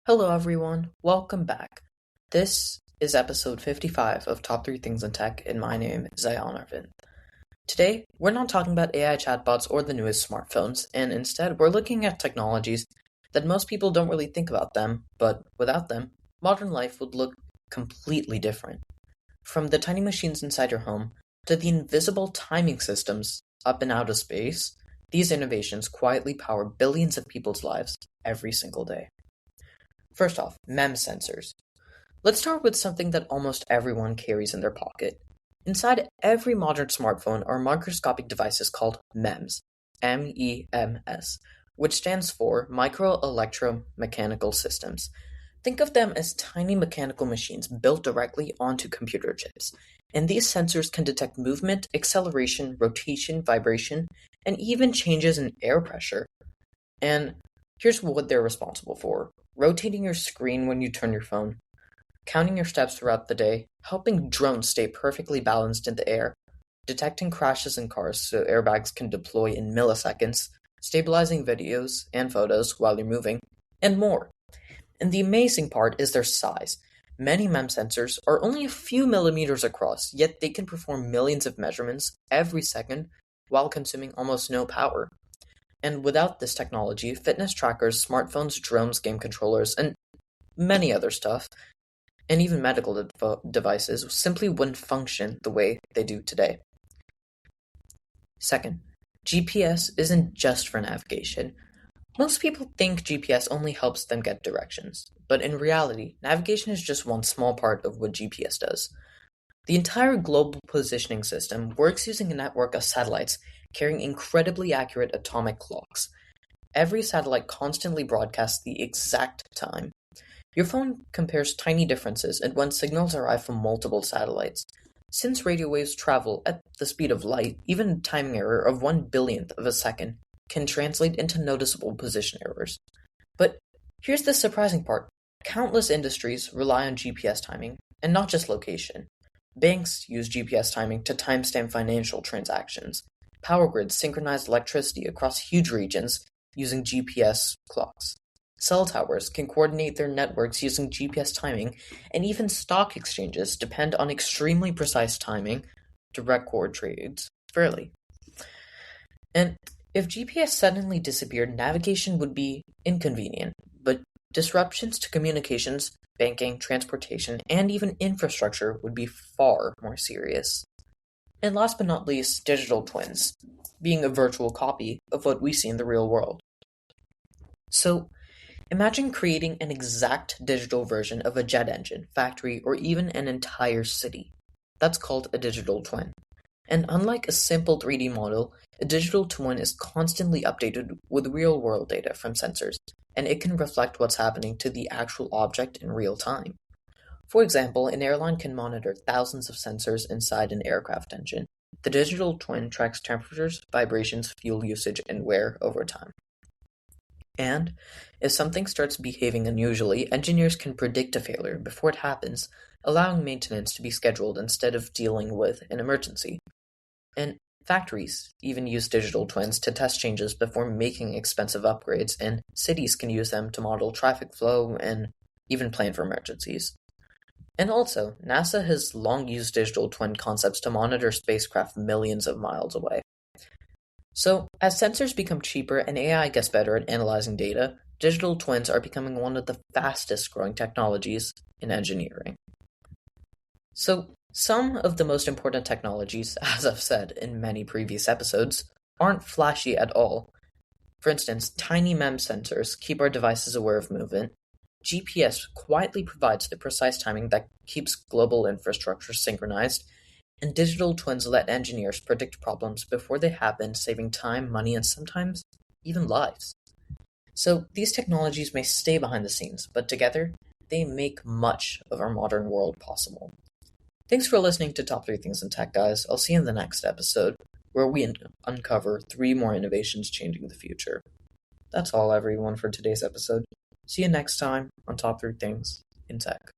Hello, everyone. Welcome back. This is episode 55 of Top 3 Things in Tech, and my name is Ayan Arvind. Today, we're not talking about AI chatbots or the newest smartphones, and instead, we're looking at technologies that most people don't really think about them, but without them, modern life would look completely different. From the tiny machines inside your home to the invisible timing systems up and out of space, these innovations quietly power billions of people's lives every single day. First off, MEMS sensors. Let's start with something that almost everyone carries in their pocket. Inside every modern smartphone are microscopic devices called MEMS, M-E-M-S, which stands for Micro Electromechanical Systems. Think of them as tiny mechanical machines built directly onto computer chips, and these sensors can detect movement, acceleration, rotation, vibration, and even changes in air pressure. And here's what they're responsible for: rotating your screen when you turn your phone, counting your steps throughout the day, helping drones stay perfectly balanced in the air, detecting crashes in cars so airbags can deploy in milliseconds, stabilizing videos and photos while you're moving, and more. And the amazing part is their size. Many MEMS sensors are only a few millimeters across, yet they can perform millions of measurements every second while consuming almost no power. And without this technology, fitness trackers, smartphones, drones, game controllers, and many other stuff, and even medical devices simply wouldn't function the way they do today. Second, GPS isn't just for navigation. Most people think GPS only helps them get directions, but in reality, navigation is just one small part of what GPS does. The entire global positioning system works using a network of satellites carrying incredibly accurate atomic clocks. Every satellite constantly broadcasts the exact time. Your phone compares tiny differences and when signals arrive from multiple satellites. Since radio waves travel at the speed of light, even a timing error of 1/1000th of a second can translate into noticeable position errors. But here's the surprising part. Countless industries rely on GPS timing, and not just location. Banks use GPS timing to timestamp financial transactions. Power grids synchronize electricity across huge regions using GPS clocks. Cell towers can coordinate their networks using GPS timing, and even stock exchanges depend on extremely precise timing to record trades fairly. And if GPS suddenly disappeared, navigation would be inconvenient, but disruptions to communications, banking, transportation, and even infrastructure would be far more serious. And last but not least, digital twins, being a virtual copy of what we see in the real world. So, imagine creating an exact digital version of a jet engine, factory, or even an entire city. That's called a digital twin. And unlike a simple 3D model, a digital twin is constantly updated with real-world data from sensors, and it can reflect what's happening to the actual object in real time. For example, an airline can monitor thousands of sensors inside an aircraft engine. The digital twin tracks temperatures, vibrations, fuel usage, and wear over time. And if something starts behaving unusually, engineers can predict a failure before it happens, allowing maintenance to be scheduled instead of dealing with an emergency. And factories even use digital twins to test changes before making expensive upgrades, and cities can use them to model traffic flow and even plan for emergencies. And also, NASA has long used digital twin concepts to monitor spacecraft millions of miles away. So, as sensors become cheaper and AI gets better at analyzing data, digital twins are becoming one of the fastest growing technologies in engineering. So, some of the most important technologies, as I've said in many previous episodes, aren't flashy at all. For instance, tiny MEMS sensors keep our devices aware of movement. GPS quietly provides the precise timing that keeps global infrastructure synchronized, and digital twins let engineers predict problems before they happen, saving time, money, and sometimes even lives. So these technologies may stay behind the scenes, but together, they make much of our modern world possible. Thanks for listening to Top 3 Things in Tech, guys. I'll see you in the next episode, where we uncover 3 more innovations changing the future. That's all, everyone, for today's episode. See you next time on Top 3 Things in Tech.